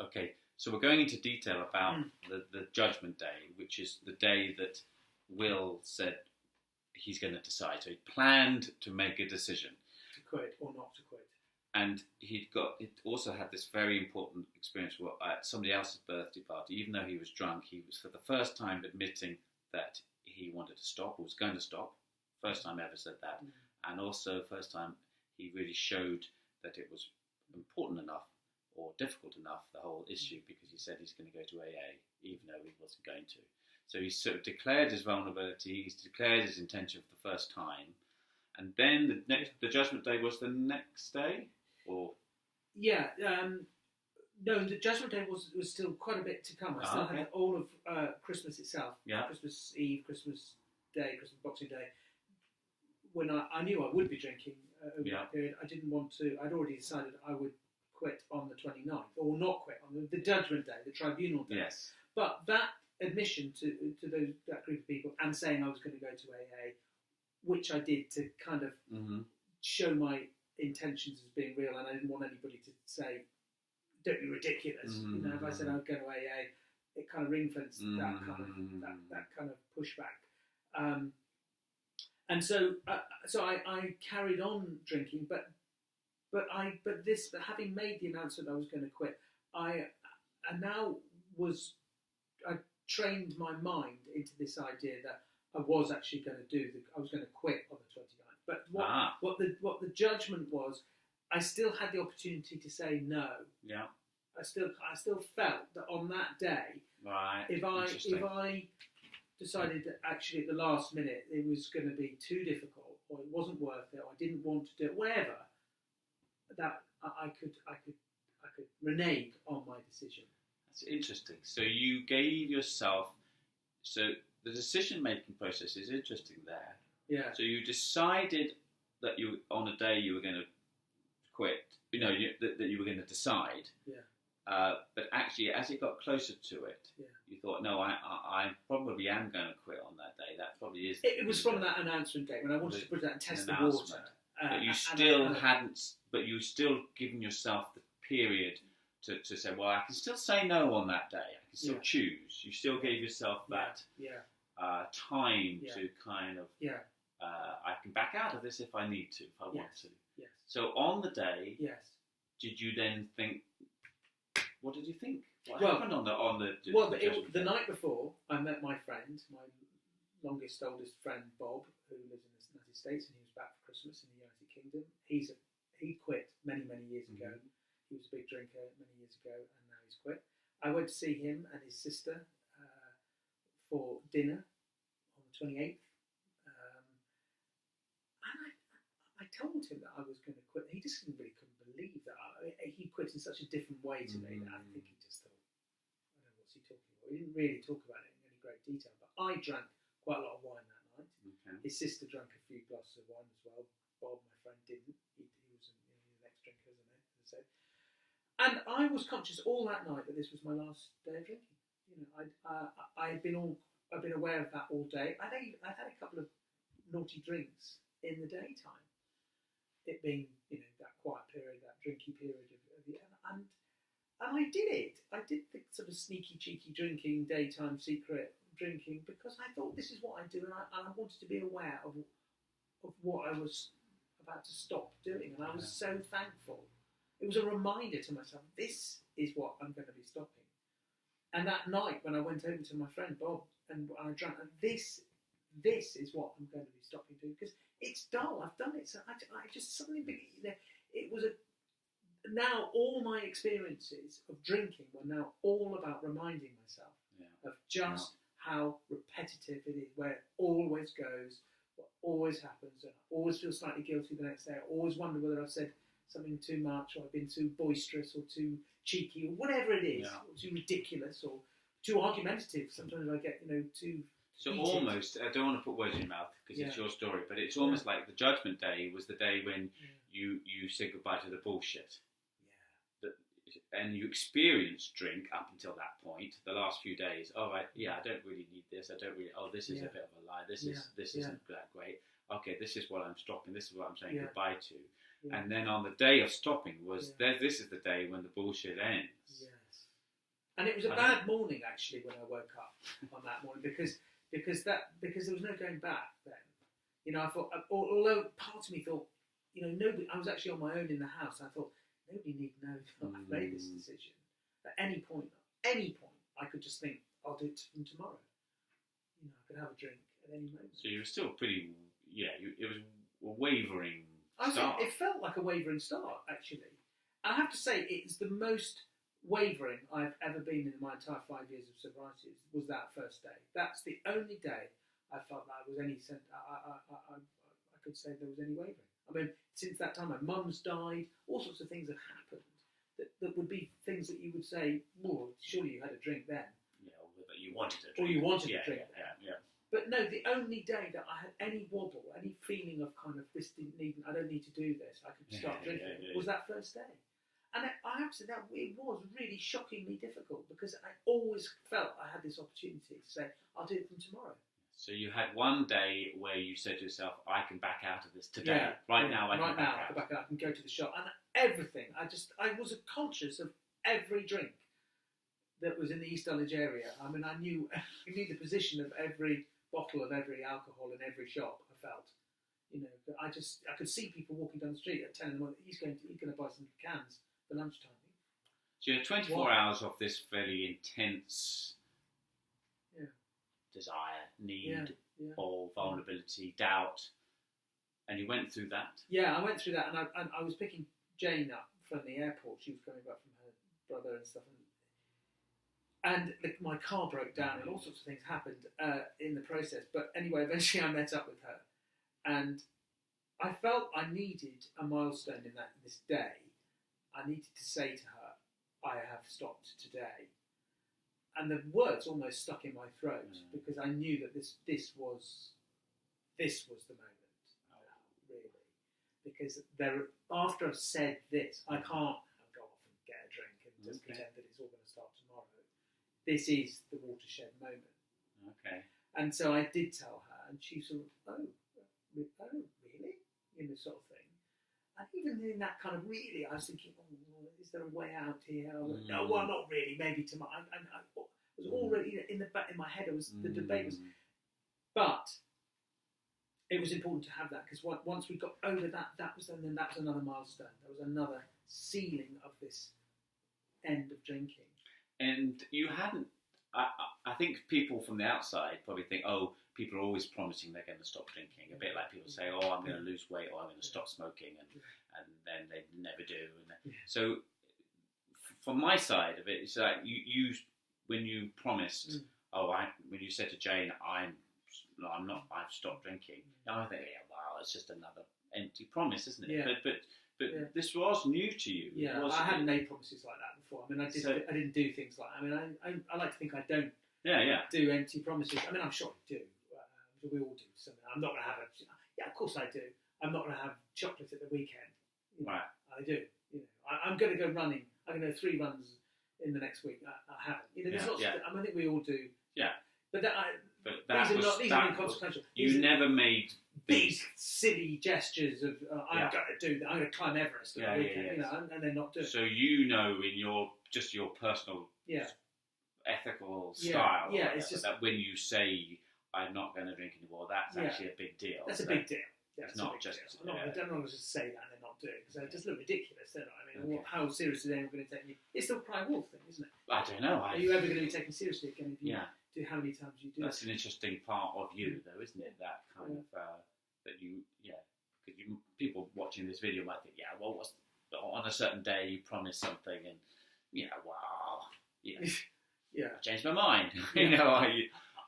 Okay, so we're going into detail about the Judgment Day, which is the day that Will said he's going to decide. So he planned to make a decision. To quit or not to quit. And he also had this very important experience at somebody else's birthday party. Even though he was drunk, he was for the first time admitting that he wanted to stop, or was going to stop. First time ever said that. And also first time he really showed that it was important enough or difficult enough, the whole issue, because he said he's going to go to AA, even though he wasn't going to. So he sort of declared his vulnerability, he's declared his intention for the first time, and then the Judgment Day was the next day, or no, the Judgment Day was still quite a bit to come. I still had all of Christmas itself, Christmas Eve, Christmas Day, Christmas Boxing Day. When I knew I would be drinking over that period, I didn't want to. I'd already decided I would quit on the 29th, or not quit on the Judgment Day, the tribunal day. Yes. But that admission to that group of people and saying I was going to go to AA, which I did to kind of show my intentions as being real, and I didn't want anybody to say, "Don't be ridiculous." You know, if I said I would go to AA, it kind of ring-fenced that kind of pushback. And so I carried on drinking, but having made the announcement I was going to quit, I trained my mind into this idea that I was actually going to I was going to quit on the 29th. But what the judgment was, I still had the opportunity to say no. Yeah. I still felt that on that day, if I decided that actually at the last minute it was going to be too difficult, or it wasn't worth it, or I didn't want to do it, whatever, that I could renege on my decision. That's interesting. So you gave yourself. So the decision-making process is interesting there. Yeah. So you decided that on a day you were going to quit. You know that you were going to decide. Yeah. But actually, as it got closer to it, you thought, no, I probably am going to quit on that day. That probably is. It was from that announcement day when I wanted to put that and test the water. But you still hadn't. But you still given yourself the period to say, well, I can still say no on that day. I can still choose. You still gave yourself that time to kind of. Yeah. I can back out of this if I need to, if I want to. Yes. So on the day, did you then think? What did you think? What happened on the the night before, I met my friend, my oldest friend, Bob, who lives in the United States, and he was back for Christmas in the United Kingdom. He quit many years ago. He was a big drinker many years ago, and now he's quit. I went to see him and his sister for dinner on the 28th. I told him that I was going to quit. He just couldn't believe that he quit in such a different way to me that I think he just thought, I don't know what's he talking about. He didn't really talk about it in any great detail, but I drank quite a lot of wine that night. Okay. His sister drank a few glasses of wine as well. Bob, my friend, didn't. He was an ex-drinker, as I said. And I was conscious all that night that this was my last day of drinking. You know, I've been aware of that all day. I had a couple of naughty drinks in the daytime. It being, that quiet period, that drinky period of the and I did it. I did the sort of sneaky, cheeky drinking, daytime secret drinking, because I thought this is what I do, and I wanted to be aware of what I was about to stop doing, and I was so thankful. It was a reminder to myself, this is what I'm going to be stopping. And that night when I went over to my friend Bob and I drank, this is what I'm going to be stopping doing, because it's dull. I've done it, so I just suddenly, it was now all my experiences of drinking were now all about reminding myself of just how repetitive it is, where it always goes, what always happens, and I always feel slightly guilty the next day. I always wonder whether I've said something too much, or I've been too boisterous, or too cheeky, or whatever it is, or too ridiculous, or too argumentative. Sometimes I get, too. So almost, I don't want to put words in your mouth because it's your story, but it's almost like the Judgment Day was the day when you said goodbye to the bullshit. Yeah. And you experienced drink up until that point, the last few days. Oh, I don't really need this. I don't really. Oh, this is a bit of a lie. This isn't that great. Okay, this is what I'm stopping. This is what I'm saying goodbye to. Yeah. And then on the day of stopping this is the day when the bullshit ends. Yes. And it was a bad morning actually when I woke up on that morning because there was no going back then. You know, I thought, although part of me thought, you know, nobody. I was actually on my own in the house. I thought nobody need to know that I've made this decision. At any point, I could just think, I'll do it from tomorrow. You know, I could have a drink at any moment. So you were still pretty, it was a wavering start. It felt like a wavering start, actually. I have to say, it's the most wavering I've ever been in my entire 5 years of sobriety was that first day. That's the only day I felt that I was any sense. I could say there was any wavering. I mean, since that time, my mum's died. All sorts of things have happened that would be things that you would say, "Well, surely you had a drink then." Yeah, or that you wanted a drink. Or you wanted a drink then. Yeah. But no, the only day that I had any wobble, any feeling of kind of this didn't need, I don't need to do this, I could start drinking, was that first day. And I have to say that it was really shockingly difficult because I always felt I had this opportunity to say, I'll do it from tomorrow. So you had one day where you said to yourself, I can back out of this today. Right now I can back out. I can go to the shop. And everything, I was conscious of every drink that was in the East Dulwich area. I mean, I knew the position of every bottle of every alcohol in every shop, I felt. You know, I could see people walking down the street at 10 in the morning, he's going to buy some cans for lunchtime. So you had 24 hours of this fairly intense desire, need, or vulnerability, doubt, and you went through that. Yeah, I went through that, and I was picking Jane up from the airport. She was coming back from her brother and stuff, and my car broke down, and all sorts of things happened in the process. But anyway, eventually I met up with her, and I felt I needed a milestone in this day. I needed to say to her, I have stopped today. And the words almost stuck in my throat because I knew that this was the moment, really. Because after I've said this, I can't go off and get a drink and just pretend that it's all going to start tomorrow. This is the watershed moment. Okay. And so I did tell her, and she sort of, oh, really? You know, sort of thing. And even in that kind of really, I was thinking, is there a way out here? No, well, not really. Maybe tomorrow. I was already in my head. The debate was, but it was important to have that because once we got over that was another milestone. There was another ceiling of this end of drinking. And you hadn't. I think people from the outside probably think, oh, people are always promising they're going to stop drinking. A bit like people say, oh, I'm going to lose weight or I'm going to stop smoking, and then they never do. So, from my side of it, it's like you when you promised, when you said to Jane, I've stopped drinking. I think, wow, it's just another empty promise, isn't it? Yeah. But this was new to you. Yeah, I hadn't made promises like that before. I mean, I didn't do things like. I mean, I like to think I don't. Do empty promises. I mean, I'm sure I do. We all do something. I'm not going to have of course I do. I'm not going to have chocolate at the weekend. You know, right. I do. You know, I'm going to go running. I'm going to do 3 runs in the next week. I haven't. You know, there's lots of. I think we all do. Yeah. But these are inconsequential. You never made these silly gestures of I'm going to do that. I'm going to climb Everest at the weekend. You know, and then not do it. So you know, in your personal ethical style, it's just that when you say I'm not going to drink anymore, that's actually a big deal. That's a big deal. Yeah, it's not just. I don't want to just say that and then not do it because they just look ridiculous, don't I? I mean, how seriously is anyone going to take you? It's the cry wolf thing, isn't it? I don't know. Are you ever going to be taken seriously again if you do how many times you do? That's an interesting part of you, though, isn't it? That kind of that you, because people watching this video might think, well, on a certain day you promised something, and I changed my mind.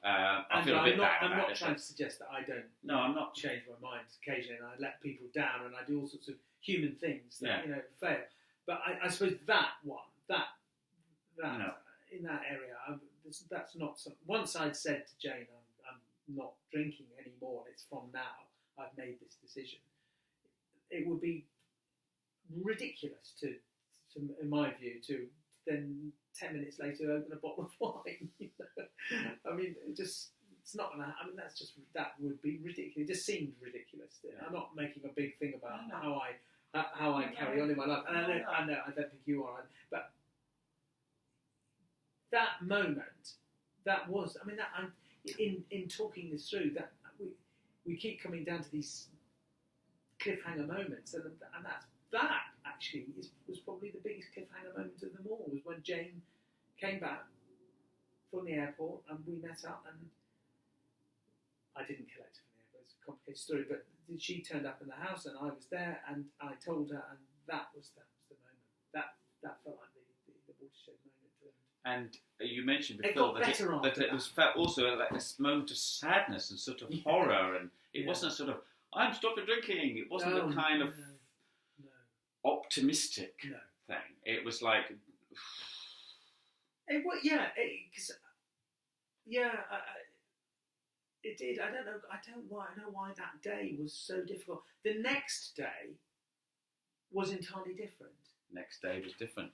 I feel a bit bad about it. I'm not trying to suggest that I don't. No, I'm not. Change my mind occasionally, and I let people down, and I do all sorts of human things that fail. But I suppose that in that area, that's not something. Once I'd said to Jane, I'm not drinking anymore. It's from now. I've made this decision. It would be ridiculous to in my view, to then 10 minutes later open a bottle of wine. I mean, it's not going to. I mean, that would be ridiculous. It just seemed ridiculous. I'm not making a big thing about how I carry on in my life, and I don't think you are. But that moment, that was. I mean, that in talking this through, that we keep coming down to these cliffhanger moments, and that actually was probably the biggest cliffhanger moment of them all. Was when Jane came back from the airport and we met up, and I didn't collect her from the airport. It's a complicated story, but she turned up in the house and I was there and I told her, and that was the moment. That felt like the watershed moment. And you mentioned It before got better that it was felt also like this moment of sadness and sort of horror, and it wasn't a sort of I'm stopping drinking. It wasn't a kind of optimistic thing. It was like it was, it did. I don't know why that day was so difficult. The next day was entirely different. Next day was different.